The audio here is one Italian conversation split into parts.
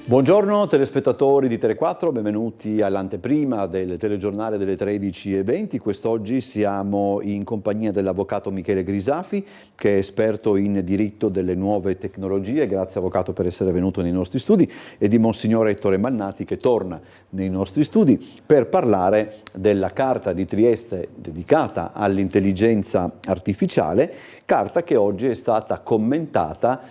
Buongiorno telespettatori di Tele4, benvenuti all'anteprima del telegiornale delle 13:20. Quest'oggi siamo in compagnia dell'avvocato Michele Grisafi, che è esperto in diritto delle nuove tecnologie. Grazie avvocato per essere venuto nei nostri studi, e di Monsignore Ettore Mannati, che torna nei nostri studi per parlare della Carta di Trieste dedicata all'intelligenza artificiale, carta che oggi è stata commentata,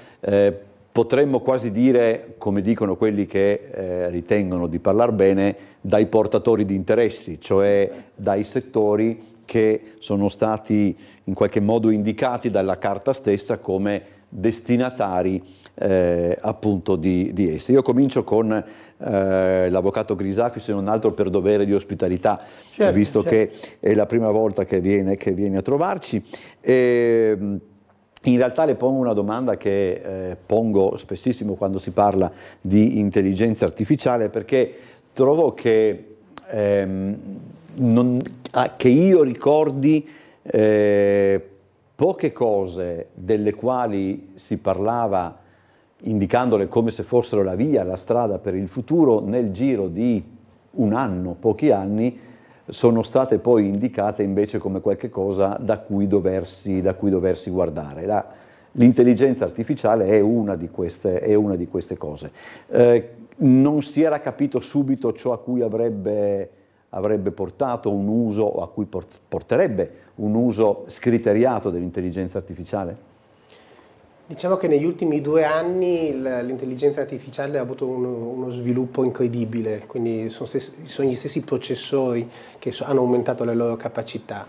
potremmo quasi dire, come dicono quelli che ritengono di parlar bene, dai portatori di interessi, cioè dai settori che sono stati in qualche modo indicati dalla carta stessa come destinatari appunto di esse. Io comincio con l'avvocato Grisafi, se non altro per dovere di ospitalità, certo, visto che è la prima volta che viene a trovarci. In realtà le pongo una domanda che pongo spessissimo quando si parla di intelligenza artificiale, perché trovo che io ricordi poche cose delle quali si parlava indicandole come se fossero la via, la strada per il futuro, nel giro di un anno, pochi anni, sono state poi indicate invece come qualche cosa da cui doversi guardare. L'intelligenza artificiale è una di queste cose. Non si era capito subito ciò a cui avrebbe portato un uso, o a cui porterebbe un uso scriteriato dell'intelligenza artificiale? Diciamo che negli ultimi 2 anni l'intelligenza artificiale ha avuto uno sviluppo incredibile, quindi sono gli stessi processori che hanno aumentato le loro capacità.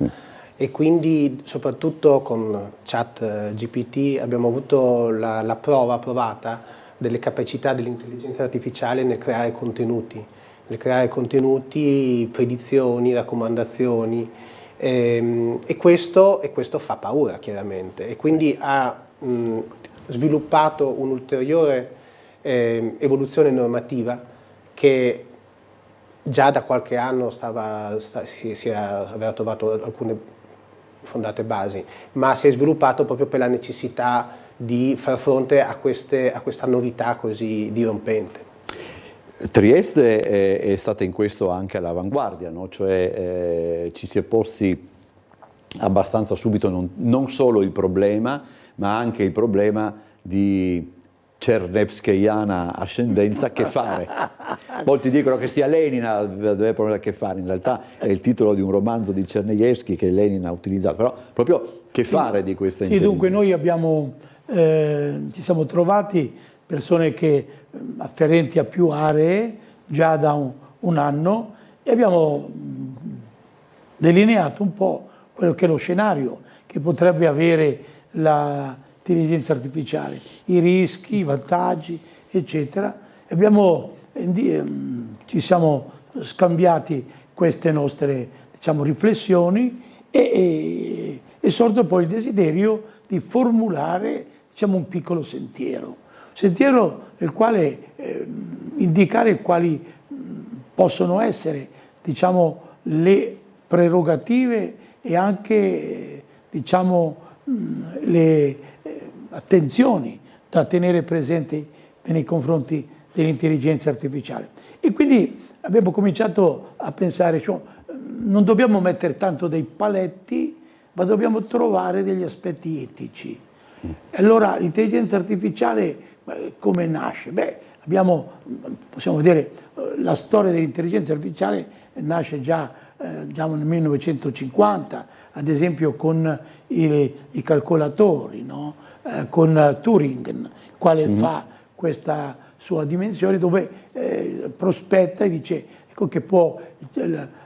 E quindi soprattutto con ChatGPT abbiamo avuto la prova provata delle capacità dell'intelligenza artificiale nel creare contenuti, predizioni, raccomandazioni, e questo fa paura chiaramente, e quindi ha sviluppato un'ulteriore evoluzione normativa che già da qualche anno aveva trovato alcune fondate basi, ma si è sviluppato proprio per la necessità di far fronte a questa novità così dirompente. Trieste è stata in questo anche all'avanguardia, no? Cioè ci si è posti abbastanza subito non solo il problema, ma anche il problema di cernevskeiana ascendenza, che fare. Molti dicono che sia Lenin deve problema che fare, in realtà è il titolo di un romanzo di Czerniejewski che Lenin ha utilizzato, però proprio che fare di questa intelligenza? Sì, dunque noi ci siamo trovati persone afferenti a più aree già da un anno, e abbiamo delineato un po' quello che è lo scenario che potrebbe avere l'intelligenza artificiale, i rischi, i vantaggi, eccetera. Ci siamo scambiati queste nostre, diciamo, riflessioni, e è sorto poi il desiderio di formulare, diciamo, un piccolo sentiero nel quale indicare quali possono essere, diciamo, le prerogative e anche, diciamo, le attenzioni da tenere presenti nei confronti dell'intelligenza artificiale. E quindi abbiamo cominciato a pensare, cioè, non dobbiamo mettere tanto dei paletti, ma dobbiamo trovare degli aspetti etici. Allora l'intelligenza artificiale come nasce? Possiamo vedere la storia dell'intelligenza artificiale nasce già nel 1950, ad esempio con i calcolatori, no? Con Turing, il quale fa questa sua dimensione dove prospetta e dice, ecco, che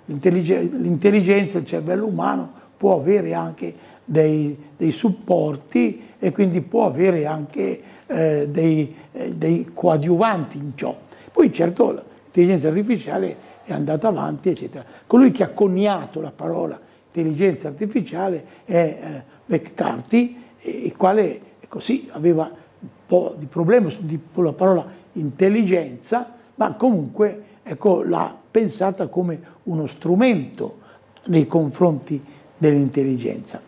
l'intelligenza, il cervello umano può avere anche dei supporti, e quindi può avere anche dei coadiuvanti in ciò. Poi certo l'intelligenza artificiale è andata avanti, eccetera. Colui che ha coniato la parola intelligenza artificiale è McCarthy, il quale così aveva un po' di problema con la parola intelligenza, ma comunque, ecco, l'ha pensata come uno strumento nei confronti dell'intelligenza.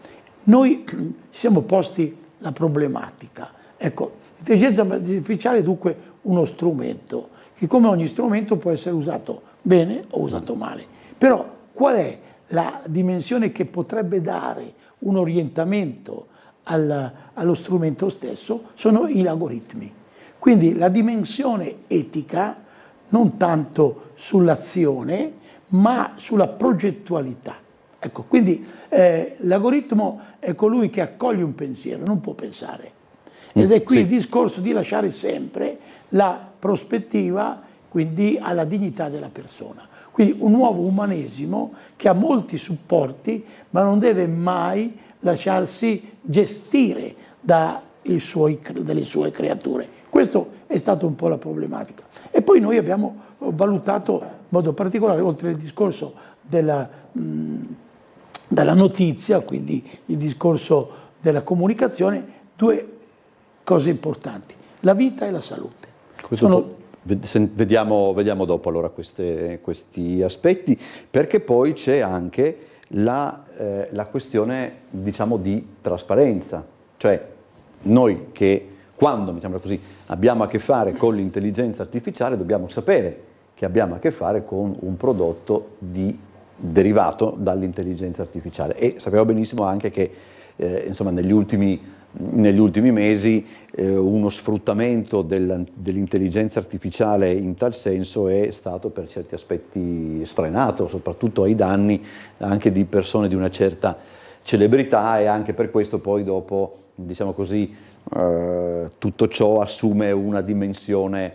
Noi ci siamo posti la problematica. Ecco, l'intelligenza artificiale è dunque uno strumento che, come ogni strumento, può essere usato bene o usato male. Però qual è la dimensione che potrebbe dare un orientamento allo strumento stesso? Sono gli algoritmi. Quindi la dimensione etica non tanto sull'azione, ma sulla progettualità. Ecco, quindi l'algoritmo è colui che accoglie un pensiero, non può pensare. Ed è qui il discorso di lasciare sempre la prospettiva, quindi, alla dignità della persona. Quindi un nuovo umanesimo che ha molti supporti, ma non deve mai lasciarsi gestire dalle sue creature. Questa è stata un po' la problematica. E poi noi abbiamo valutato in modo particolare, oltre il discorso della notizia, quindi il discorso della comunicazione, due cose importanti: la vita e la salute. Vediamo dopo allora questi aspetti, perché poi c'è anche la questione, diciamo, di trasparenza, cioè noi che quando, diciamo così, abbiamo a che fare con l'intelligenza artificiale dobbiamo sapere che abbiamo a che fare con un prodotto derivato dall'intelligenza artificiale, e sappiamo benissimo anche che insomma negli ultimi mesi uno sfruttamento dell'intelligenza artificiale in tal senso è stato per certi aspetti sfrenato, soprattutto ai danni anche di persone di una certa celebrità, e anche per questo poi dopo, diciamo così, tutto ciò assume una dimensione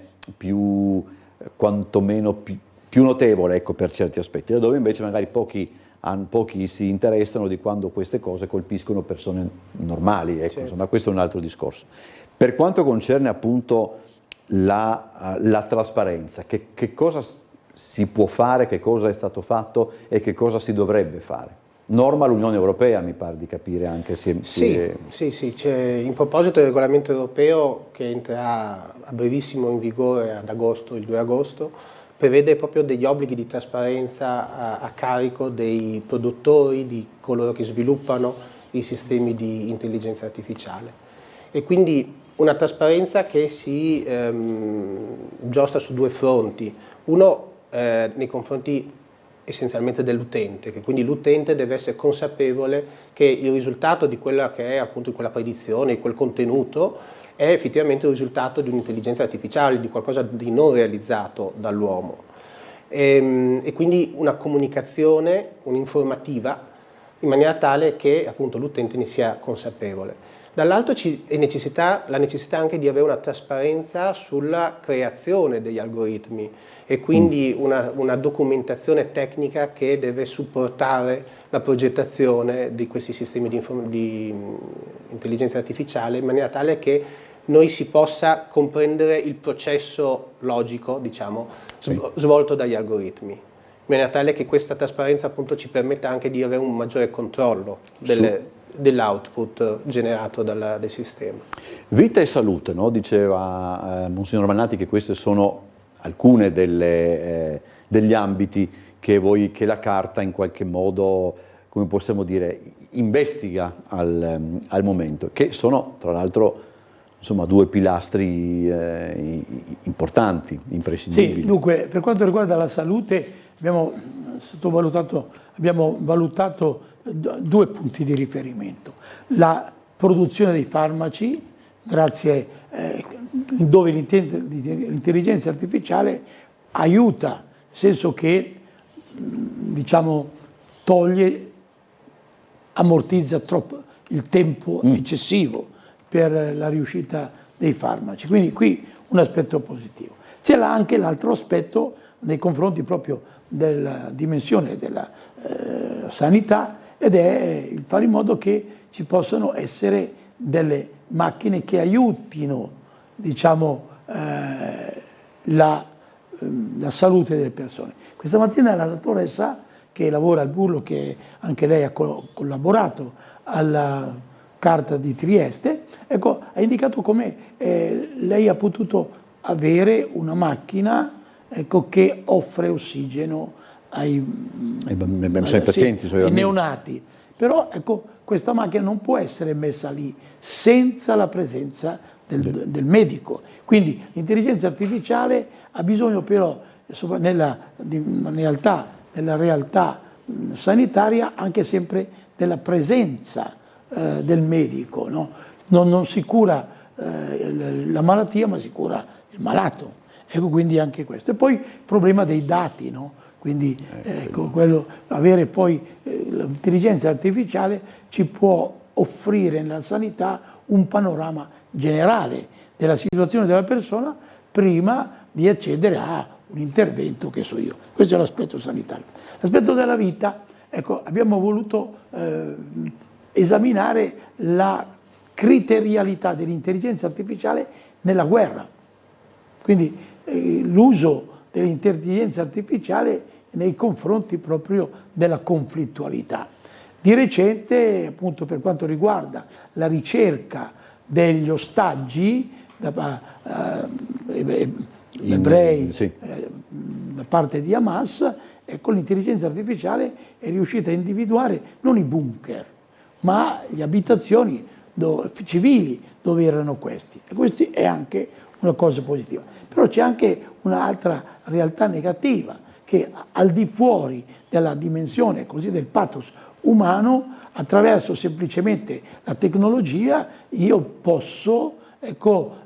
quantomeno più notevole, ecco, per certi aspetti, dove invece magari pochi si interessano di quando queste cose colpiscono persone normali, ecco, certo. Insomma, questo è un altro discorso. Per quanto concerne appunto la trasparenza, che cosa si può fare, che cosa è stato fatto e che cosa si dovrebbe fare? Norma l'Unione Europea, mi pare di capire anche. Sì, c'è in proposito del regolamento europeo che entrerà a brevissimo in vigore ad agosto, il 2 agosto, prevede proprio degli obblighi di trasparenza a carico dei produttori, di coloro che sviluppano i sistemi di intelligenza artificiale. E quindi una trasparenza che si giostra su due fronti. Uno nei confronti essenzialmente dell'utente, che quindi l'utente deve essere consapevole che il risultato di quella che è appunto quella predizione, di quel contenuto, è effettivamente il risultato di un'intelligenza artificiale, di qualcosa di non realizzato dall'uomo. E quindi una comunicazione, un'informativa, in maniera tale che appunto l'utente ne sia consapevole. Dall'altro è la necessità anche di avere una trasparenza sulla creazione degli algoritmi e quindi una documentazione tecnica che deve supportare la progettazione di questi sistemi di intelligenza artificiale, in maniera tale che noi si possa comprendere il processo logico, diciamo, svolto dagli algoritmi, in maniera tale che questa trasparenza appunto ci permetta anche di avere un maggiore controllo dell'output generato dal sistema. Vita e salute, no? Diceva Monsignor Mannati che queste sono alcune degli ambiti che la Carta in qualche modo, come possiamo dire, investiga al momento, che sono tra l'altro insomma due pilastri importanti, imprescindibili. Sì, dunque per quanto riguarda la salute abbiamo valutato due punti di riferimento: la produzione dei farmaci, grazie dove l'intelligenza artificiale aiuta, nel senso che diciamo ammortizza troppo il tempo eccessivo per la riuscita dei farmaci, quindi qui un aspetto positivo. C'è anche l'altro aspetto nei confronti proprio della dimensione della sanità, ed è il fare in modo che ci possano essere delle macchine che aiutino, diciamo, la salute delle persone. Questa mattina la dottoressa che lavora al Burlo, che anche lei ha collaborato alla Carta di Trieste, ecco, ha indicato come lei ha potuto avere una macchina, ecco, che offre ossigeno ai pazienti, ai neonati, Però ecco, questa macchina non può essere messa lì senza la presenza del medico. Quindi l'intelligenza artificiale ha bisogno però, nella realtà sanitaria, anche sempre della presenza del medico, no? Non si cura la malattia, ma si cura il malato. Ecco, quindi anche questo. E poi il problema dei dati, no? Quindi ecco, avere poi l'intelligenza artificiale ci può offrire nella sanità un panorama generale della situazione della persona prima di accedere a un intervento, che so io. Questo è l'aspetto sanitario. L'aspetto della vita, ecco, abbiamo voluto esaminare la criterialità dell'intelligenza artificiale nella guerra. Quindi l'uso dell'intelligenza artificiale nei confronti proprio della conflittualità. Di recente, appunto, per quanto riguarda la ricerca degli ostaggi ebrei sì, da parte di Hamas, ecco, l'intelligenza artificiale è riuscita a individuare non i bunker, ma le abitazioni civili dove erano questi. E questa è anche una cosa positiva. Però c'è anche un'altra realtà negativa, che al di fuori della dimensione così del pathos umano, attraverso semplicemente la tecnologia, io posso, ecco,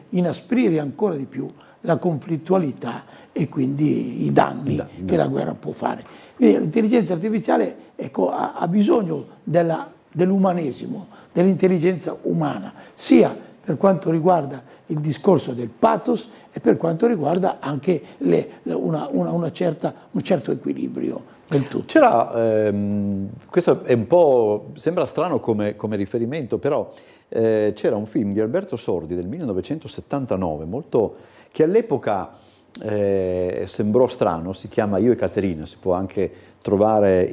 inasprire ancora di più la conflittualità e quindi i danni che la guerra può fare. Quindi l'intelligenza artificiale, ecco, ha bisogno dell'umanesimo, dell'intelligenza umana, sia per quanto riguarda il discorso del pathos e per quanto riguarda anche un certo equilibrio del tutto. Questo è un po', sembra strano come riferimento, però c'era un film di Alberto Sordi del 1979, che all'epoca sembrò strano, si chiama Io e Caterina, si può anche trovare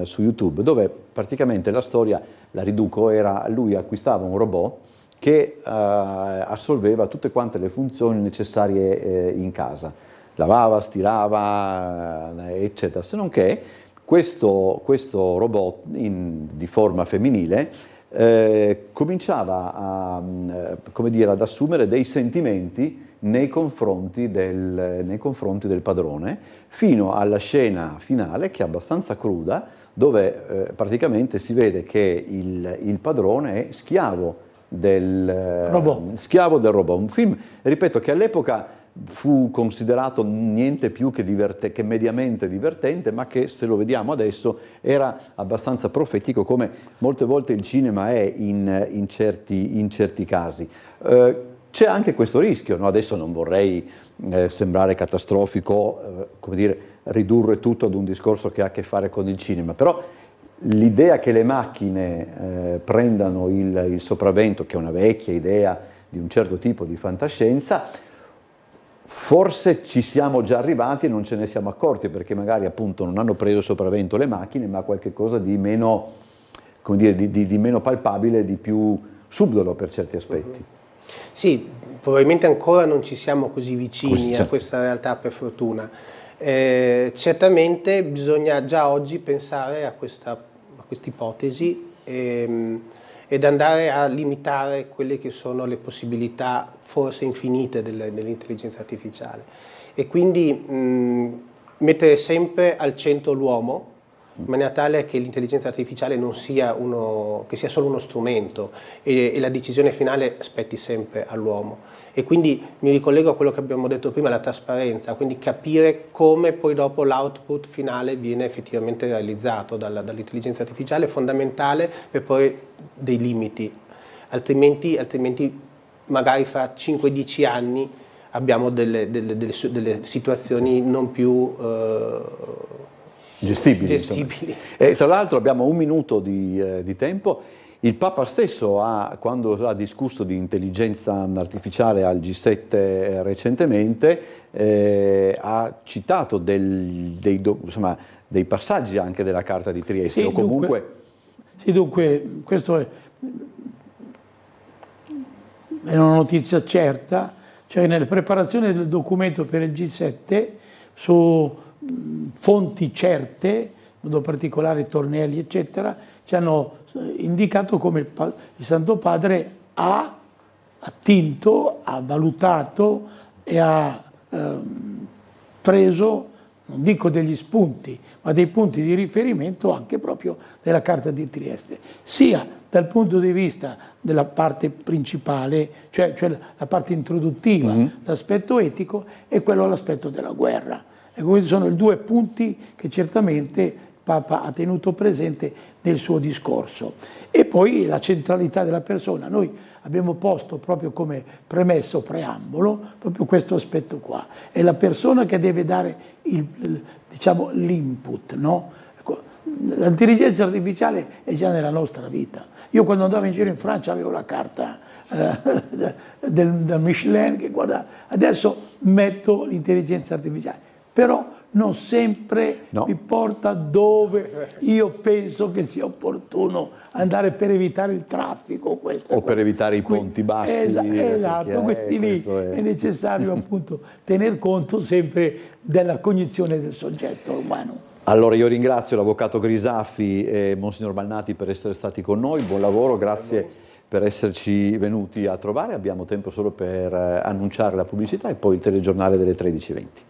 su YouTube, dove praticamente la storia, la riduco, lui acquistava un robot che assolveva tutte quante le funzioni necessarie in casa, lavava, stirava, eccetera, se non che questo robot di forma femminile cominciava ad assumere dei sentimenti nei confronti del padrone, fino alla scena finale, che è abbastanza cruda, dove praticamente si vede che il padrone è schiavo del robot. Un film, ripeto, che all'epoca fu considerato niente più che mediamente divertente, ma che, se lo vediamo adesso, era abbastanza profetico, come molte volte il cinema è in certi casi. C'è anche questo rischio, no? Adesso non vorrei sembrare catastrofico, ridurre tutto ad un discorso che ha a che fare con il cinema, però l'idea che le macchine prendano il sopravvento, che è una vecchia idea di un certo tipo di fantascienza, forse ci siamo già arrivati e non ce ne siamo accorti, perché magari appunto non hanno preso sopravvento le macchine, ma qualcosa di meno, di meno palpabile, di più subdolo per certi aspetti. Sì, probabilmente ancora non ci siamo così vicini a questa realtà, per fortuna. Certamente bisogna già oggi pensare a questa ipotesi ed andare a limitare quelle che sono le possibilità forse infinite dell'intelligenza artificiale, e quindi mettere sempre al centro l'uomo, in maniera tale che l'intelligenza artificiale non sia che sia solo uno strumento e la decisione finale spetti sempre all'uomo. E quindi mi ricollego a quello che abbiamo detto prima, la trasparenza, quindi capire come poi dopo l'output finale viene effettivamente realizzato dall'intelligenza artificiale, è fondamentale, per poi dei limiti, altrimenti magari fra 5-10 anni abbiamo delle situazioni non più gestibili. E tra l'altro abbiamo un minuto di tempo. Il Papa stesso, quando ha discusso di intelligenza artificiale al G7 recentemente, ha citato dei passaggi anche della Carta di Trieste. Sì, o comunque... dunque questo è una notizia certa, cioè nella preparazione del documento per il G7 su fonti certe modo particolare Tornelli, eccetera, ci hanno indicato come il Santo Padre ha attinto, ha valutato e ha preso, non dico degli spunti, ma dei punti di riferimento anche proprio della Carta di Trieste, sia dal punto di vista della parte principale, cioè la parte introduttiva, l'aspetto etico, e quello l'aspetto della guerra. E questi sono i due punti che certamente il Papa ha tenuto presente nel suo discorso. E poi la centralità della persona. Noi abbiamo posto proprio come premessa o preambolo proprio questo aspetto qua. È la persona che deve dare diciamo, l'input, no? L'intelligenza artificiale è già nella nostra vita. Io quando andavo in giro in Francia avevo la carta del Michelin, che guarda, adesso metto l'intelligenza artificiale, però non sempre mi porta dove io penso che sia opportuno andare per evitare il traffico. O per evitare i ponti bassi. Esatto, quindi lì è necessario appunto tener conto sempre della cognizione del soggetto umano. Allora io ringrazio l'Avvocato Grisaffi e Monsignor Malnati per essere stati con noi, buon lavoro, grazie per esserci venuti a trovare. Abbiamo tempo solo per annunciare la pubblicità e poi il telegiornale delle 13:20.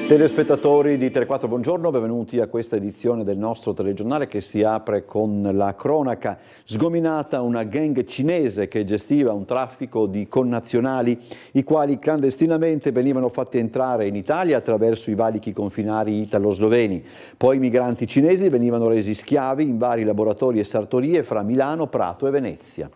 Telespettatori di Tele4, buongiorno, benvenuti a questa edizione del nostro telegiornale che si apre con la cronaca. Sgominata una gang cinese che gestiva un traffico di connazionali, i quali clandestinamente venivano fatti entrare in Italia attraverso i valichi confinari italo-sloveni. Poi i migranti cinesi venivano resi schiavi in vari laboratori e sartorie fra Milano, Prato e Venezia.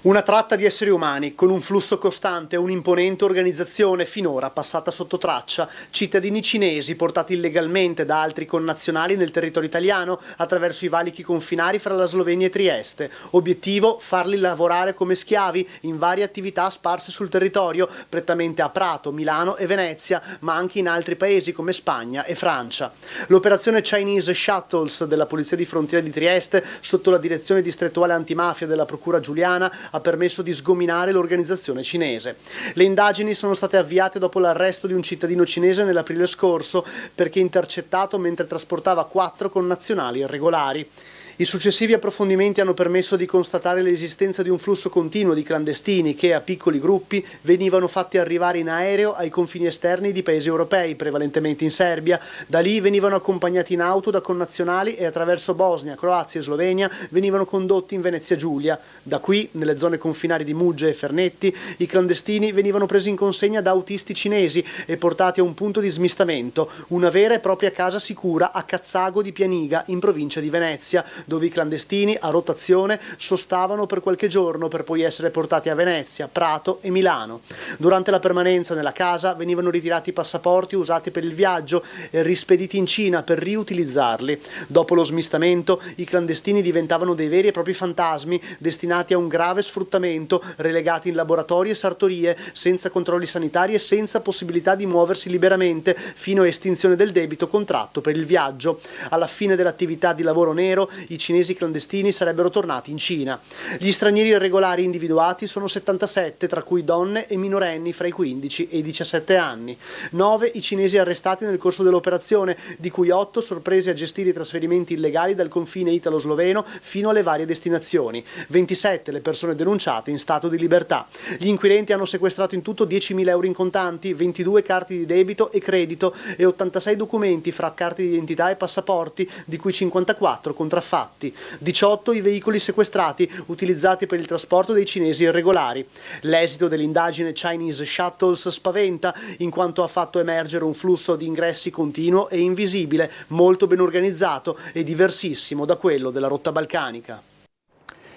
Una tratta di esseri umani, con un flusso costante e un'imponente organizzazione finora passata sotto traccia, cittadini cinesi portati illegalmente da altri connazionali nel territorio italiano attraverso i valichi confinari fra la Slovenia e Trieste. Obiettivo: farli lavorare come schiavi in varie attività sparse sul territorio, prettamente a Prato, Milano e Venezia, ma anche in altri paesi come Spagna e Francia. L'operazione Chinese Shuttles della Polizia di Frontiera di Trieste, sotto la direzione distrettuale antimafia della Procura Giuliana, ha permesso di sgominare l'organizzazione cinese. Le indagini sono state avviate dopo l'arresto di un cittadino cinese nell'aprile scorso perché intercettato mentre trasportava 4 connazionali irregolari. I successivi approfondimenti hanno permesso di constatare l'esistenza di un flusso continuo di clandestini che, a piccoli gruppi, venivano fatti arrivare in aereo ai confini esterni di paesi europei, prevalentemente in Serbia. Da lì venivano accompagnati in auto da connazionali e attraverso Bosnia, Croazia e Slovenia venivano condotti in Venezia Giulia. Da qui, nelle zone confinari di Mugge e Fernetti, i clandestini venivano presi in consegna da autisti cinesi e portati a un punto di smistamento, una vera e propria casa sicura a Cazzago di Pianiga, in provincia di Venezia, dove i clandestini a rotazione sostavano per qualche giorno per poi essere portati a Venezia, Prato e Milano. Durante la permanenza nella casa venivano ritirati i passaporti usati per il viaggio e rispediti in Cina per riutilizzarli. Dopo lo smistamento i clandestini diventavano dei veri e propri fantasmi destinati a un grave sfruttamento, relegati in laboratori e sartorie senza controlli sanitari e senza possibilità di muoversi liberamente fino a estinzione del debito contratto per il viaggio. Alla fine dell'attività di lavoro nero i cinesi clandestini sarebbero tornati in Cina. Gli stranieri irregolari individuati sono 77, tra cui donne e minorenni fra i 15 e i 17 anni. 9 i cinesi arrestati nel corso dell'operazione, di cui 8 sorpresi a gestire i trasferimenti illegali dal confine italo-sloveno fino alle varie destinazioni. 27 le persone denunciate in stato di libertà. Gli inquirenti hanno sequestrato in tutto 10.000 euro in contanti, 22 carte di debito e credito e 86 documenti fra carte di identità e passaporti, di cui 54 contraffatti. 18 i veicoli sequestrati utilizzati per il trasporto dei cinesi irregolari. L'esito dell'indagine Chinese Shuttles spaventa, in quanto ha fatto emergere un flusso di ingressi continuo e invisibile, molto ben organizzato e diversissimo da quello della rotta balcanica.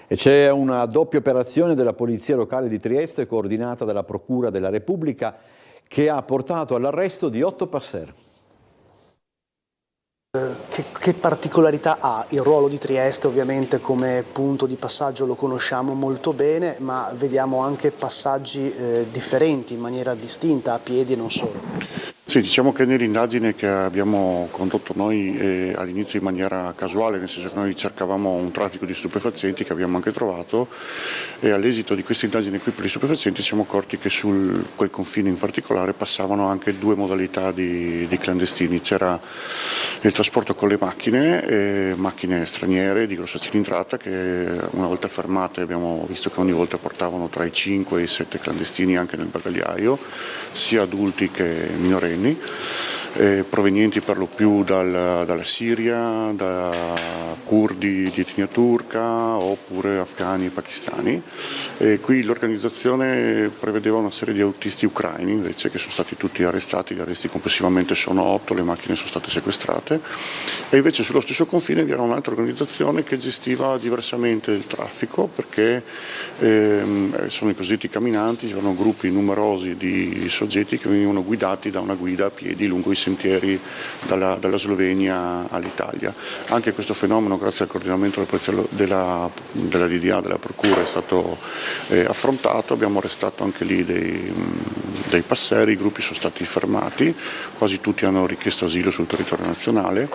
E c'è una doppia operazione della Polizia Locale di Trieste coordinata dalla Procura della Repubblica che ha portato all'arresto di 8 passer. Che particolarità ha il ruolo di Trieste? Ovviamente come punto di passaggio lo conosciamo molto bene, ma vediamo anche passaggi differenti, in maniera distinta, a piedi e non solo. Sì, diciamo che nell'indagine che abbiamo condotto noi all'inizio in maniera casuale, nel senso che noi cercavamo un traffico di stupefacenti che abbiamo anche trovato, e all'esito di questa indagine qui per gli stupefacenti siamo accorti che su quel confine in particolare passavano anche due modalità di clandestini. C'era il trasporto con le macchine straniere di grossa cilindrata che una volta fermate abbiamo visto che ogni volta portavano tra i 5 e i 7 clandestini anche nel bagagliaio, sia adulti che minorenni, provenienti per lo più dalla Siria, da curdi di etnia turca oppure afghani e pakistani. E qui l'organizzazione prevedeva una serie di autisti ucraini invece, che sono stati tutti arrestati. Gli arresti complessivamente sono 8, le macchine sono state sequestrate, e invece sullo stesso confine vi era un'altra organizzazione che gestiva diversamente il traffico, perché sono i cosiddetti camminanti, c'erano gruppi numerosi di soggetti che venivano guidati da una guida a piedi lungo i sentieri dalla Slovenia all'Italia. Anche questo fenomeno, grazie al coordinamento della DDA, della Procura, è stato affrontato. Abbiamo arrestato anche lì dei passeri, i gruppi sono stati fermati, quasi tutti hanno richiesto asilo sul territorio nazionale.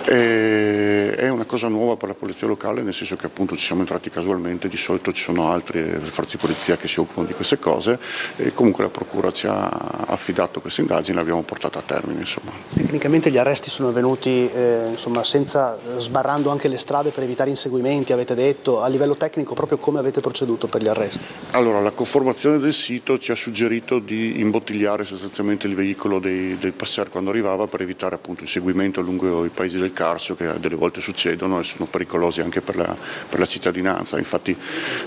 È una cosa nuova per la polizia locale, nel senso che appunto ci siamo entrati casualmente, di solito ci sono altre forze di polizia che si occupano di queste cose, e comunque la Procura ci ha affidato questa indagine, l'abbiamo portata a termine. Insomma. Tecnicamente gli arresti sono avvenuti sbarrando anche le strade per evitare inseguimenti, avete detto. A livello tecnico proprio come avete proceduto per gli arresti? Allora, la conformazione del sito ci ha suggerito di imbottigliare sostanzialmente il veicolo del passer quando arrivava, per evitare appunto inseguimento lungo i paesi del Carso, che delle volte succedono e sono pericolosi anche per la cittadinanza. Infatti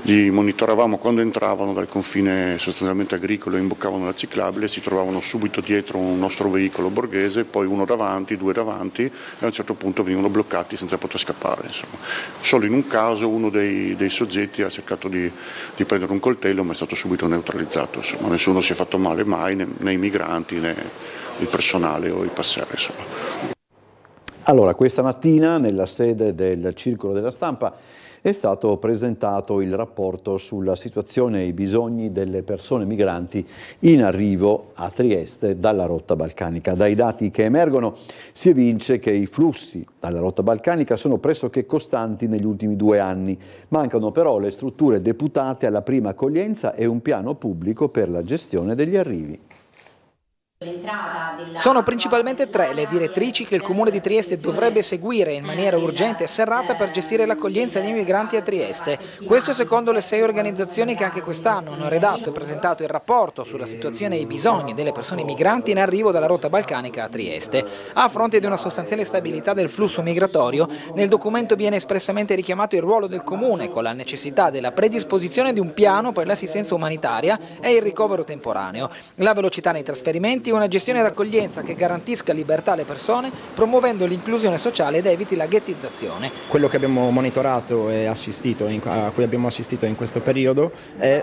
li monitoravamo quando entravano dal confine sostanzialmente agricolo e imboccavano la ciclabile, si trovavano subito dietro un nostro veicolo borghese, poi uno davanti, due davanti, e a un certo punto venivano bloccati senza poter scappare. Insomma. Solo in un caso uno dei soggetti ha cercato di prendere un coltello, ma è stato subito neutralizzato. Insomma. Nessuno si è fatto male mai, né i migranti né il personale o i passeri. Insomma. Allora, questa mattina nella sede del Circolo della Stampa è stato presentato il rapporto sulla situazione e i bisogni delle persone migranti in arrivo a Trieste dalla rotta balcanica. Dai dati che emergono si evince che i flussi dalla rotta balcanica sono pressoché costanti negli ultimi 2 anni. Mancano però le strutture deputate alla prima accoglienza e un piano pubblico per la gestione degli arrivi. Sono principalmente 3 le direttrici che il Comune di Trieste dovrebbe seguire in maniera urgente e serrata per gestire l'accoglienza dei migranti a Trieste. Questo secondo le 6 organizzazioni che anche quest'anno hanno redatto e presentato il rapporto sulla situazione e i bisogni delle persone migranti in arrivo dalla rotta balcanica a Trieste. A fronte di una sostanziale stabilità del flusso migratorio, nel documento viene espressamente richiamato il ruolo del Comune, con la necessità della predisposizione di un piano per l'assistenza umanitaria e il ricovero temporaneo, la velocità nei trasferimenti, una gestione d'accoglienza che garantisca libertà alle persone, promuovendo l'inclusione sociale ed eviti la ghettizzazione. Quello che abbiamo monitorato e a cui abbiamo assistito in questo periodo è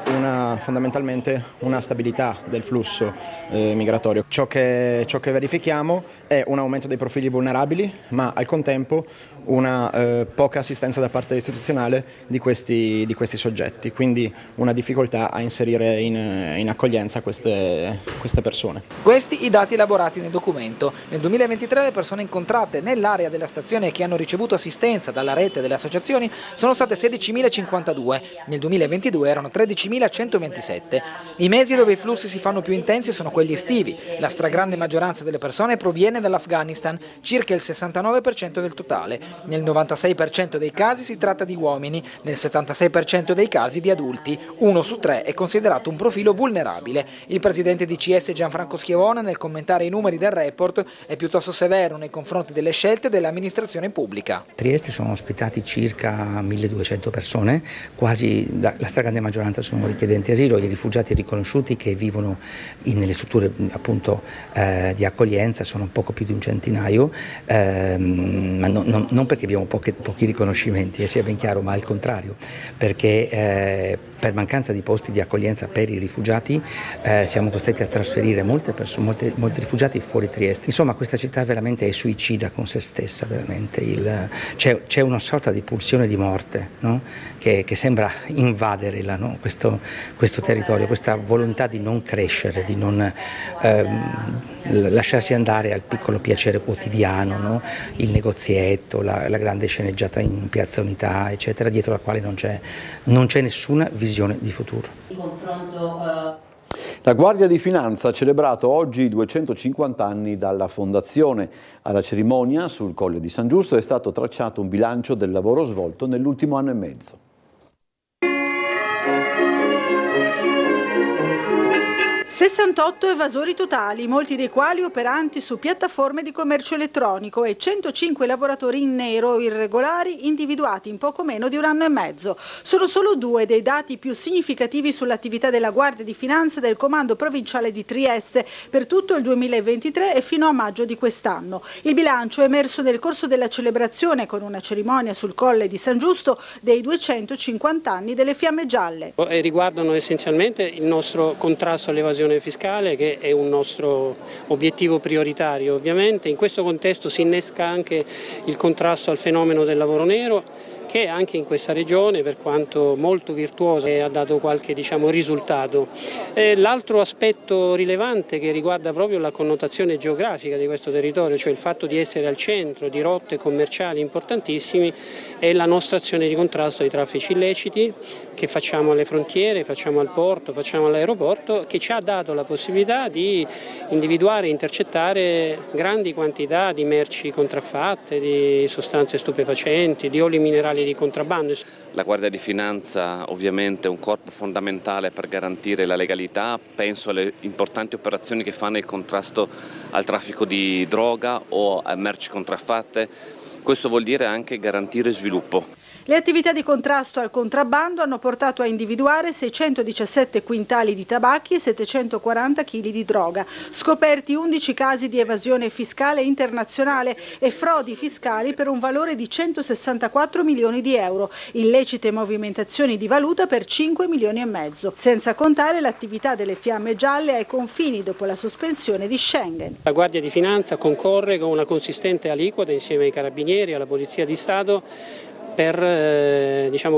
fondamentalmente una stabilità del flusso migratorio. Ciò che verifichiamo è un aumento dei profili vulnerabili, ma al contempo una poca assistenza da parte istituzionale di questi soggetti, quindi una difficoltà a inserire in accoglienza queste persone. Questi i dati elaborati nel documento. Nel 2023 le persone incontrate nell'area della stazione che hanno ricevuto assistenza dalla rete delle associazioni sono state 16.052, nel 2022 erano 13.127. I mesi dove i flussi si fanno più intensi sono quelli estivi. La stragrande maggioranza delle persone proviene dall'Afghanistan, circa il 69% del totale. Nel 96% dei casi si tratta di uomini, nel 76% dei casi di adulti. 1 su 3 è considerato un profilo vulnerabile. Il presidente di CS Gianfranco Schiavone, nel commentare i numeri del report, è piuttosto severo nei confronti delle scelte dell'amministrazione pubblica. A Trieste sono ospitati circa 1200 persone, quasi la stragrande maggioranza sono richiedenti asilo, i rifugiati riconosciuti che vivono nelle strutture appunto di accoglienza sono poco più di un centinaio, ma non perché abbiamo pochi riconoscimenti, sia ben chiaro, ma al contrario, perché per mancanza di posti di accoglienza per i rifugiati siamo costretti a trasferire molti rifugiati fuori Trieste. Insomma, questa città veramente è suicida con se stessa, veramente. C'è una sorta di pulsione di morte, no? che sembra invadere questo territorio, questa volontà di non crescere, di non lasciarsi andare al piccolo piacere quotidiano, no? Il negozietto, la grande sceneggiata in Piazza Unità, eccetera, dietro la quale non c'è nessuna visione di futuro. La Guardia di Finanza ha celebrato oggi i 250 anni dalla fondazione. Alla cerimonia sul Colle di San Giusto è stato tracciato un bilancio del lavoro svolto nell'ultimo anno e mezzo. 68 evasori totali, molti dei quali operanti su piattaforme di commercio elettronico, e 105 lavoratori in nero o irregolari individuati in poco meno di un anno e mezzo. Sono solo due dei dati più significativi sull'attività della Guardia di Finanza del Comando Provinciale di Trieste per tutto il 2023 e fino a maggio di quest'anno. Il bilancio è emerso nel corso della celebrazione, con una cerimonia sul Colle di San Giusto, dei 250 anni delle Fiamme Gialle. Riguardano essenzialmente il nostro contrasto all'evasione fiscale, che è un nostro obiettivo prioritario. Ovviamente in questo contesto si innesca anche il contrasto al fenomeno del lavoro nero, che anche in questa regione, per quanto molto virtuosa, ha dato qualche risultato. L'altro aspetto rilevante, che riguarda proprio la connotazione geografica di questo territorio, cioè il fatto di essere al centro di rotte commerciali importantissimi, è la nostra azione di contrasto ai traffici illeciti che facciamo alle frontiere, facciamo al porto, facciamo all'aeroporto, che ci ha dato la possibilità di individuare e intercettare grandi quantità di merci contraffatte, di sostanze stupefacenti, di oli minerali di contrabbando. La Guardia di Finanza ovviamente è un corpo fondamentale per garantire la legalità, penso alle importanti operazioni che fa nel contrasto al traffico di droga o a merci contraffatte. Questo vuol dire anche garantire sviluppo. Le attività di contrasto al contrabbando hanno portato a individuare 617 quintali di tabacchi e 740 kg di droga, scoperti 11 casi di evasione fiscale internazionale e frodi fiscali per un valore di 164 milioni di euro, illecite movimentazioni di valuta per 5 milioni e mezzo, senza contare l'attività delle Fiamme Gialle ai confini dopo la sospensione di Schengen. La Guardia di Finanza concorre con una consistente aliquota insieme ai Carabinieri e alla Polizia di Stato per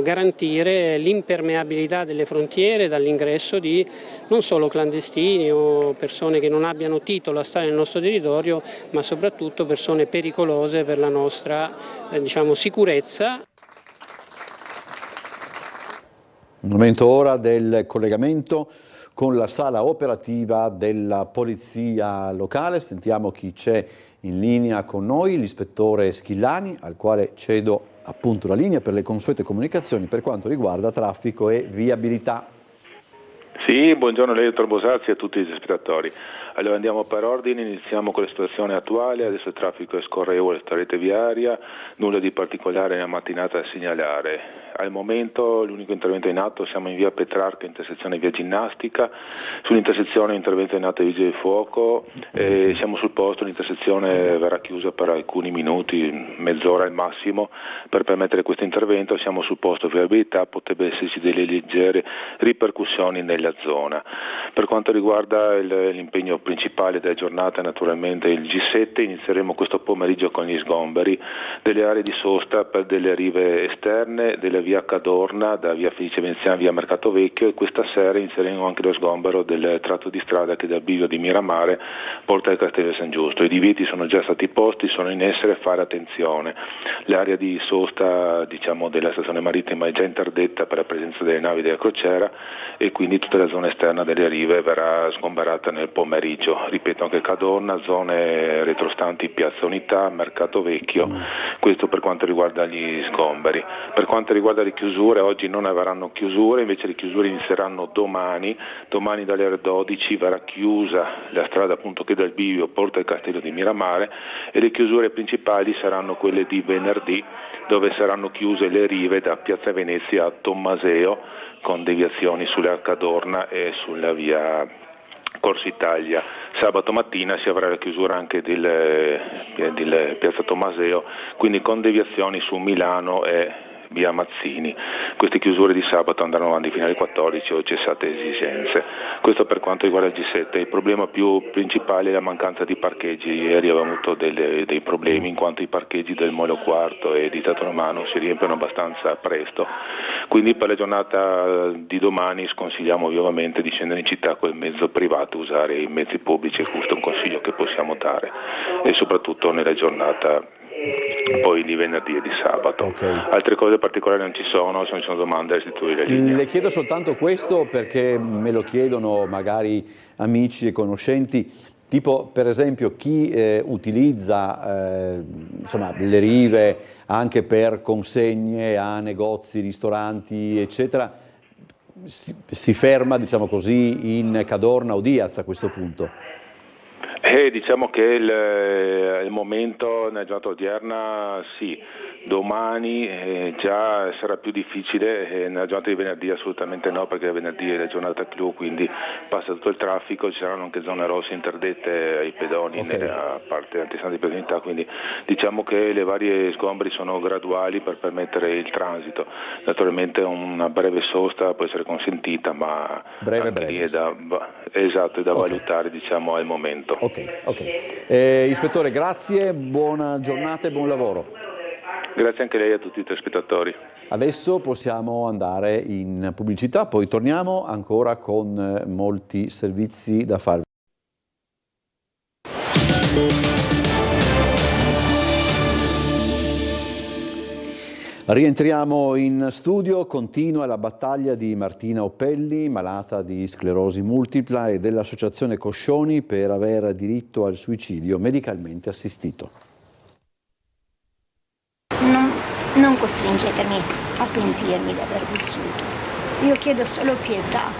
garantire l'impermeabilità delle frontiere dall'ingresso di non solo clandestini o persone che non abbiano titolo a stare nel nostro territorio, ma soprattutto persone pericolose per la nostra sicurezza. Il momento ora del collegamento con la sala operativa della Polizia Locale. Sentiamo chi c'è in linea con noi, l'ispettore Schillani, al quale cedo appunto la linea per le consuete comunicazioni per quanto riguarda traffico e viabilità. Sì, buongiorno a lei, dottor Bosazzi, e a tutti gli spettatori. Allora andiamo per ordine, iniziamo con la situazione attuale. Adesso il traffico è scorrevole sulla rete viaria, nulla di particolare nella mattinata da segnalare. Al momento l'unico intervento in atto, siamo in via Petrarca, intersezione via Ginnastica. Sull'intersezione intervento in atto dei Vigili del Fuoco, siamo sul posto, l'intersezione verrà chiusa per alcuni minuti, mezz'ora al massimo, per permettere questo intervento. Siamo sul posto viabilità, potrebbe esserci delle leggere ripercussioni nella zona. Per quanto riguarda l'impegno principale della giornata, naturalmente il G7, inizieremo questo pomeriggio con gli sgomberi delle aree di sosta per delle rive esterne della via Cadorna, da via Felice Veneziana via Mercato Vecchio, e questa sera inizieremo anche lo sgombero del tratto di strada che dal bivio di Miramare porta al Castello di San Giusto. I divieti sono già stati posti, sono in essere, fare attenzione. L'area di sosta della stazione marittima è già interdetta per la presenza delle navi della crociera, e quindi tutta la zona esterna delle rive verrà sgomberata nel pomeriggio. Ripeto, anche Cadorna, zone retrostanti Piazza Unità, Mercato Vecchio. Questo per quanto riguarda gli sgomberi. Per quanto riguarda le chiusure, oggi non avranno chiusure, invece le chiusure inizieranno domani dalle ore 12 verrà chiusa la strada appunto che dal bivio porta al Castello di Miramare, e le chiusure principali saranno quelle di venerdì, dove saranno chiuse le rive da Piazza Venezia a Tommaseo, con deviazioni sulla Cadorna e sulla via Corso Italia. Sabato mattina si avrà la chiusura anche del Piazza Tommaseo, quindi con deviazioni su Milano e via Mazzini. Queste chiusure di sabato andranno avanti fino alle 14 o cessate esigenze. Questo per quanto riguarda il G7. Il problema più principale è la mancanza di parcheggi. Ieri avevamo avuto dei problemi in quanto i parcheggi del Molo Quarto e di Teatro Romano si riempiono abbastanza presto. Quindi per la giornata di domani sconsigliamo vivamente di scendere in città col mezzo privato, usare i mezzi pubblici, questo è un consiglio che possiamo dare, e soprattutto nella giornata poi di venerdì e di sabato. Okay. Altre cose particolari non ci sono, se non ci sono domande restituire la linea. Le chiedo soltanto questo perché me lo chiedono magari amici e conoscenti, tipo per esempio chi utilizza insomma, le rive anche per consegne a negozi, ristoranti eccetera, si ferma, diciamo così, in Cadorna o Diaz a questo punto? Diciamo che il momento nella giornata odierna sì, domani già sarà più difficile, nella giornata di venerdì assolutamente no, perché venerdì è la giornata clou, quindi passa tutto il traffico, ci saranno anche zone rosse interdette ai pedoni nella parte antistante di pedonalità, quindi diciamo che le varie sgombri sono graduali per permettere il transito. Naturalmente una breve sosta può essere consentita, ma breve. È da valutare, diciamo, al momento. Ispettore, grazie, buona giornata e buon lavoro. Grazie anche a lei e a tutti i telespettatori. Adesso possiamo andare in pubblicità, poi torniamo ancora con molti servizi da farvi. Rientriamo in studio, continua la battaglia di Martina Oppelli, malata di sclerosi multipla, e dell'associazione Coscioni per aver diritto al suicidio medicalmente assistito. Non costringetemi a pentirmi di aver vissuto. Io chiedo solo pietà.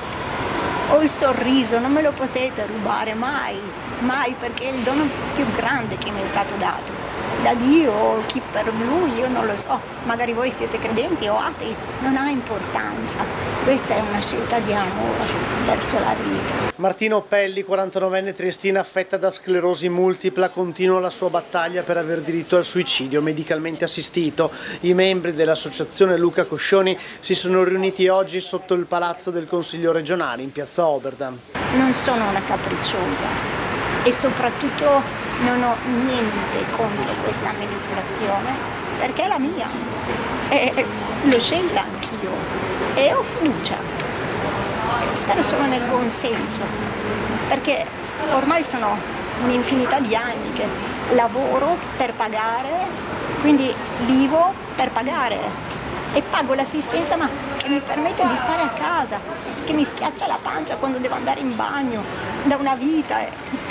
Ho il sorriso, non me lo potete rubare mai, mai, perché è il dono più grande che mi è stato dato. Da Dio o chi per lui, io non lo so, magari voi siete credenti o atei, non ha importanza. Questa è una scelta di amore verso la vita. Martina Oppelli, 49enne triestina affetta da sclerosi multipla, continua la sua battaglia per aver diritto al suicidio medicalmente assistito. I membri dell'associazione Luca Coscioni si sono riuniti oggi sotto il palazzo del Consiglio regionale in piazza Oberdan. Non sono una capricciosa e soprattutto non ho niente contro questa amministrazione, perché è la mia, e l'ho scelta anch'io e ho fiducia. Spero solo nel buon senso, perché ormai sono un'infinità di anni che lavoro per pagare, quindi vivo per pagare e pago l'assistenza, ma che mi permette di stare a casa, che mi schiaccia la pancia quando devo andare in bagno da una vita.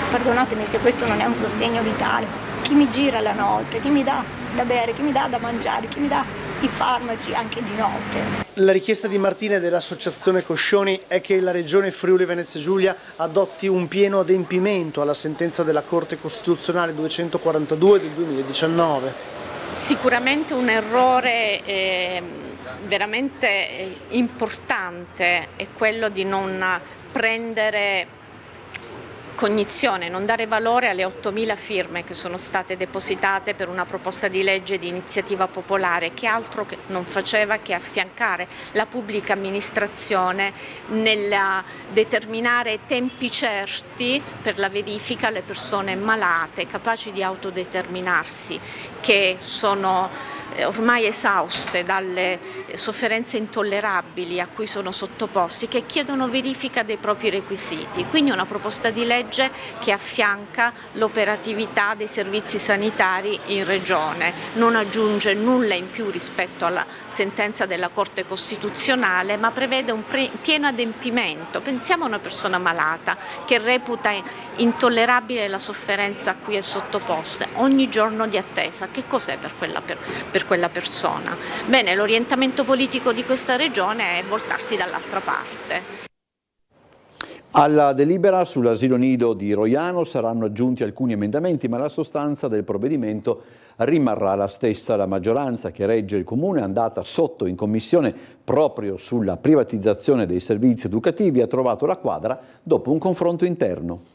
Perdonatemi se questo non è un sostegno vitale. Chi mi gira la notte, chi mi dà da bere, chi mi dà da mangiare, chi mi dà i farmaci anche di notte. La richiesta di Martina e dell'associazione Coscioni è che la Regione Friuli Venezia Giulia adotti un pieno adempimento alla sentenza della Corte Costituzionale 242 del 2019. Sicuramente un errore veramente importante è quello di non prendere cognizione, non dare valore alle 8.000 firme che sono state depositate per una proposta di legge di iniziativa popolare, che altro non faceva che affiancare la pubblica amministrazione nel determinare tempi certi per la verifica alle persone malate, capaci di autodeterminarsi, che sono ormai esauste dalle sofferenze intollerabili a cui sono sottoposti, che chiedono verifica dei propri requisiti. Quindi una proposta di legge che affianca l'operatività dei servizi sanitari in Regione, non aggiunge nulla in più rispetto alla sentenza della Corte Costituzionale, ma prevede un pieno adempimento. Pensiamo a una persona malata che reputa intollerabile la sofferenza a cui è sottoposta, ogni giorno di attesa. Che cos'è per quella persona? Bene, l'orientamento politico di questa Regione è voltarsi dall'altra parte. Alla delibera sull'asilo nido di Roiano saranno aggiunti alcuni emendamenti, ma la sostanza del provvedimento rimarrà la stessa. La maggioranza che regge il Comune è andata sotto in commissione proprio sulla privatizzazione dei servizi educativi e ha trovato la quadra dopo un confronto interno.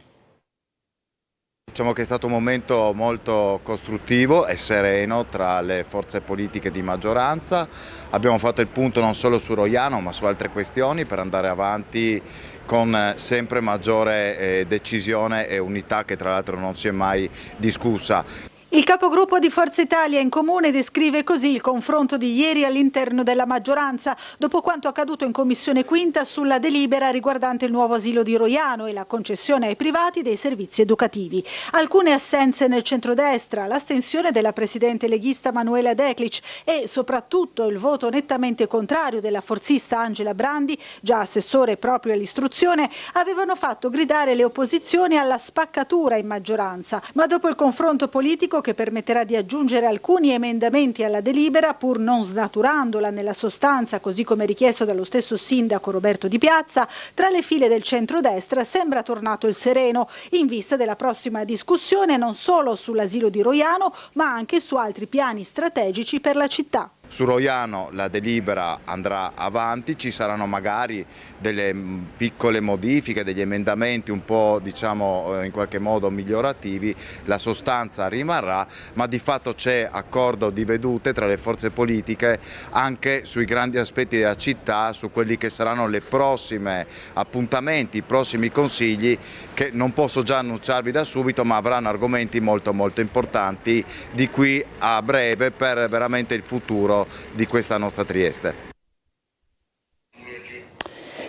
Diciamo che è stato un momento molto costruttivo e sereno tra le forze politiche di maggioranza. Abbiamo fatto il punto non solo su Roiano ma su altre questioni per andare avanti con sempre maggiore decisione e unità, che tra l'altro non si è mai discussa. Il capogruppo di Forza Italia in Comune descrive così il confronto di ieri all'interno della maggioranza dopo quanto accaduto in Commissione Quinta sulla delibera riguardante il nuovo asilo di Roiano e la concessione ai privati dei servizi educativi. Alcune assenze nel centrodestra, l'astensione della presidente leghista Manuela Declic e soprattutto il voto nettamente contrario della forzista Angela Brandi, già assessore proprio all'istruzione, avevano fatto gridare le opposizioni alla spaccatura in maggioranza. Ma dopo il confronto politico, che permetterà di aggiungere alcuni emendamenti alla delibera pur non snaturandola nella sostanza, così come richiesto dallo stesso sindaco Roberto Di Piazza, tra le file del centrodestra sembra tornato il sereno in vista della prossima discussione non solo sull'asilo di Roiano ma anche su altri piani strategici per la città. Su Roiano la delibera andrà avanti, ci saranno magari delle piccole modifiche, degli emendamenti un po' in qualche modo migliorativi, la sostanza rimarrà, ma di fatto c'è accordo di vedute tra le forze politiche anche sui grandi aspetti della città, su quelli che saranno le prossime appuntamenti, i prossimi consigli, che non posso già annunciarvi da subito, ma avranno argomenti molto importanti di qui a breve per veramente il futuro di questa nostra Trieste.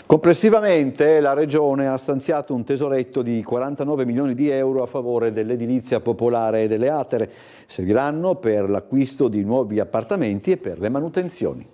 Complessivamente la Regione ha stanziato un tesoretto di 49 milioni di euro a favore dell'edilizia popolare e delle ATER. Serviranno per l'acquisto di nuovi appartamenti e per le manutenzioni.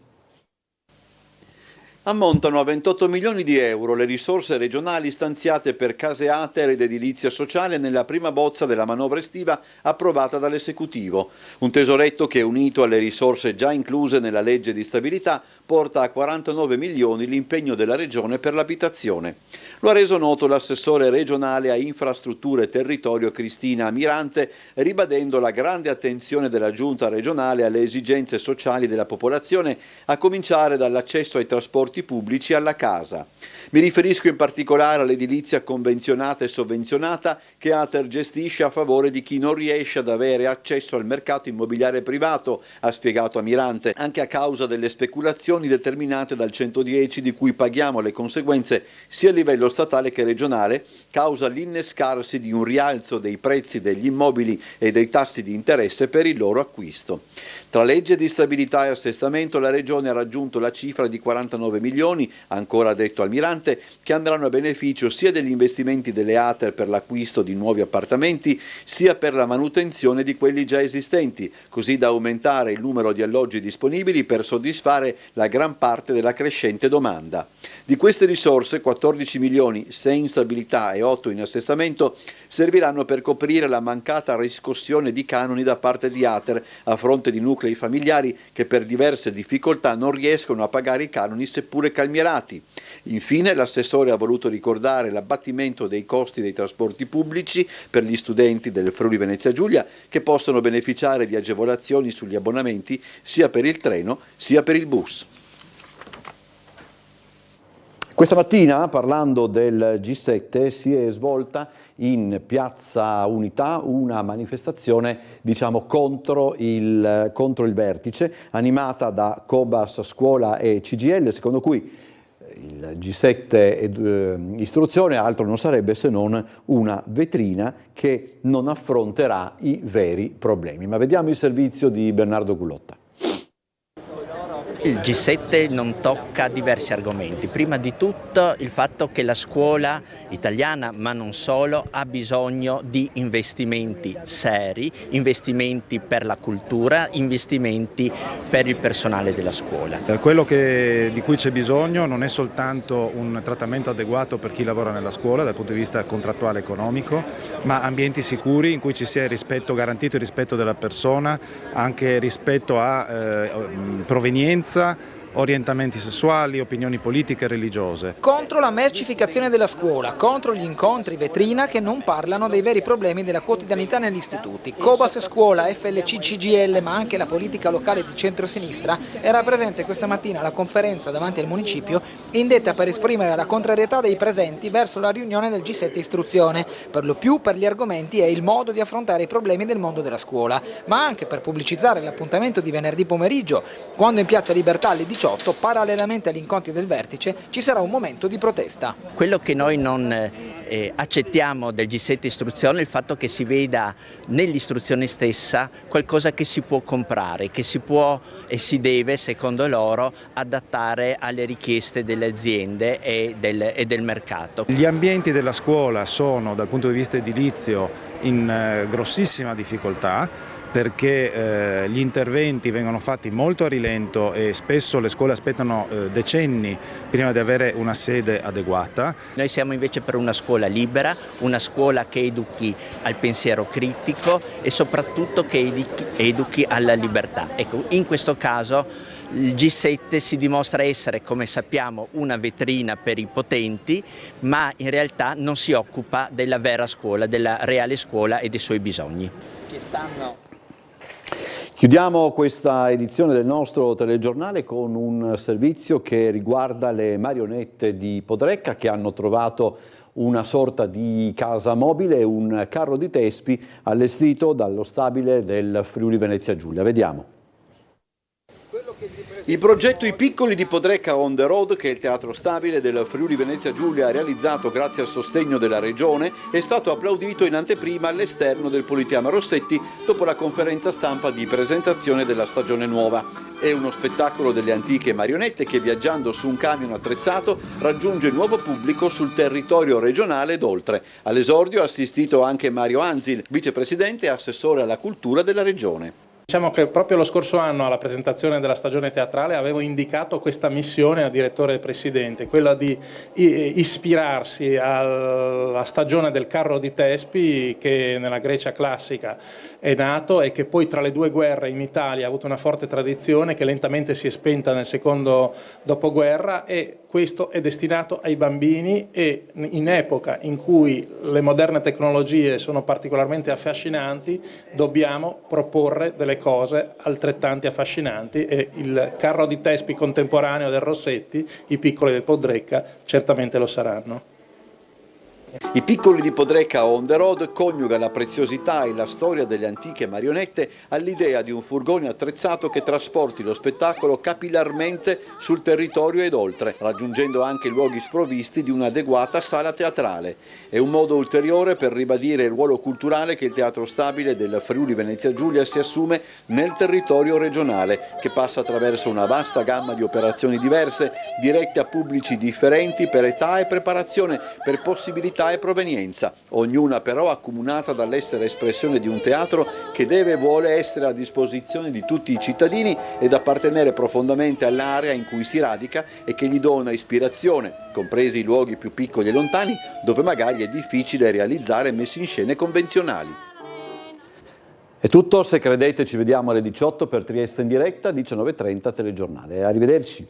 Ammontano a 28 milioni di euro le risorse regionali stanziate per case ATER ed edilizia sociale nella prima bozza della manovra estiva approvata dall'esecutivo. Un tesoretto che, unito alle risorse già incluse nella legge di stabilità, porta a 49 milioni l'impegno della Regione per l'abitazione. Lo ha reso noto l'assessore regionale a infrastrutture e territorio Cristina Amirante, ribadendo la grande attenzione della Giunta regionale alle esigenze sociali della popolazione, a cominciare dall'accesso ai trasporti pubblici e alla casa. Mi riferisco in particolare all'edilizia convenzionata e sovvenzionata che ATER gestisce a favore di chi non riesce ad avere accesso al mercato immobiliare privato, ha spiegato Amirante, anche a causa delle speculazioni determinate dal 110 di cui paghiamo le conseguenze sia a livello statale che regionale, causa l'innescarsi di un rialzo dei prezzi degli immobili e dei tassi di interesse per il loro acquisto. Tra legge di stabilità e assestamento la Regione ha raggiunto la cifra di 49 milioni, ancora detto Almirante, che andranno a beneficio sia degli investimenti delle ATER per l'acquisto di nuovi appartamenti, sia per la manutenzione di quelli già esistenti, così da aumentare il numero di alloggi disponibili per soddisfare la gran parte della crescente domanda. Di queste risorse, 14 milioni, 6 in stabilità e 8 in assestamento, serviranno per coprire la mancata riscossione di canoni da parte di ATER a fronte di nuclei familiari che per diverse difficoltà non riescono a pagare i canoni seppure calmierati. Infine l'assessore ha voluto ricordare l'abbattimento dei costi dei trasporti pubblici per gli studenti del Friuli Venezia Giulia che possono beneficiare di agevolazioni sugli abbonamenti sia per il treno sia per il bus. Questa mattina, parlando del G7, si è svolta in Piazza Unità una manifestazione, contro il vertice, animata da Cobas Scuola e CGIL, secondo cui il G7 istruzione altro non sarebbe se non una vetrina che non affronterà i veri problemi. Ma vediamo il servizio di Bernardo Gullotta. Il G7 non tocca diversi argomenti, prima di tutto il fatto che la scuola italiana, ma non solo, ha bisogno di investimenti seri, investimenti per la cultura, investimenti per il personale della scuola. Quello di cui c'è bisogno non è soltanto un trattamento adeguato per chi lavora nella scuola dal punto di vista contrattuale e economico, ma ambienti sicuri in cui ci sia garantito il rispetto della persona, anche rispetto a provenienza, orientamenti sessuali, opinioni politiche e religiose. Contro la mercificazione della scuola, contro gli incontri vetrina che non parlano dei veri problemi della quotidianità negli istituti. Cobas Scuola, FLC, CGIL, ma anche la politica locale di centrosinistra era presente questa mattina alla conferenza davanti al municipio, indetta per esprimere la contrarietà dei presenti verso la riunione del G7 Istruzione, per lo più per gli argomenti e il modo di affrontare i problemi del mondo della scuola, ma anche per pubblicizzare l'appuntamento di venerdì pomeriggio, quando in Piazza Libertà alle 18, parallelamente agli incontri del vertice, ci sarà un momento di protesta. Quello che noi non accettiamo del G7 Istruzione è il fatto che si veda nell'istruzione stessa qualcosa che si può comprare, che si può e si deve, secondo loro, adattare alle richieste delle aziende e del mercato. Gli ambienti della scuola sono, dal punto di vista edilizio, in grossissima difficoltà, perché gli interventi vengono fatti molto a rilento e spesso le scuole aspettano decenni prima di avere una sede adeguata. Noi siamo invece per una scuola libera, una scuola che educhi al pensiero critico e soprattutto che educhi alla libertà. Ecco, in questo caso il G7 si dimostra essere, come sappiamo, una vetrina per i potenti, ma in realtà non si occupa della vera scuola, della reale scuola e dei suoi bisogni. Chiudiamo questa edizione del nostro telegiornale con un servizio che riguarda le marionette di Podrecca, che hanno trovato una sorta di casa mobile, un carro di Tespi allestito dallo stabile del Friuli Venezia Giulia. Vediamo. Il progetto I Piccoli di Podrecca on the road, che il Teatro Stabile del Friuli Venezia Giulia ha realizzato grazie al sostegno della Regione, è stato applaudito in anteprima all'esterno del Politeama Rossetti dopo la conferenza stampa di presentazione della stagione nuova. È uno spettacolo delle antiche marionette che, viaggiando su un camion attrezzato, raggiunge il nuovo pubblico sul territorio regionale ed oltre. All'esordio ha assistito anche Mario Anzil, vicepresidente e assessore alla cultura della Regione. Diciamo che proprio lo scorso anno alla presentazione della stagione teatrale avevo indicato questa missione al direttore e presidente, quella di ispirarsi alla stagione del carro di Tespi che nella Grecia classica è nato e che poi tra le due guerre in Italia ha avuto una forte tradizione che lentamente si è spenta nel secondo dopoguerra, e questo è destinato ai bambini, e in epoca in cui le moderne tecnologie sono particolarmente affascinanti dobbiamo proporre delle cose altrettanto affascinanti, e il carro di Tespi contemporaneo del Rossetti, I Piccoli del Podrecca, certamente lo saranno. I Piccoli di Podrecca on the road coniuga la preziosità e la storia delle antiche marionette all'idea di un furgone attrezzato che trasporti lo spettacolo capillarmente sul territorio ed oltre, raggiungendo anche luoghi sprovvisti di un'adeguata sala teatrale. È un modo ulteriore per ribadire il ruolo culturale che il Teatro Stabile del Friuli Venezia Giulia si assume nel territorio regionale, che passa attraverso una vasta gamma di operazioni diverse, dirette a pubblici differenti per età e preparazione, per possibilità e provenienza, ognuna però accomunata dall'essere espressione di un teatro che deve e vuole essere a disposizione di tutti i cittadini ed appartenere profondamente all'area in cui si radica e che gli dona ispirazione, compresi i luoghi più piccoli e lontani dove magari è difficile realizzare messe in scene convenzionali. È tutto, se credete ci vediamo alle 18 per Trieste in diretta, 19:30 telegiornale. Arrivederci.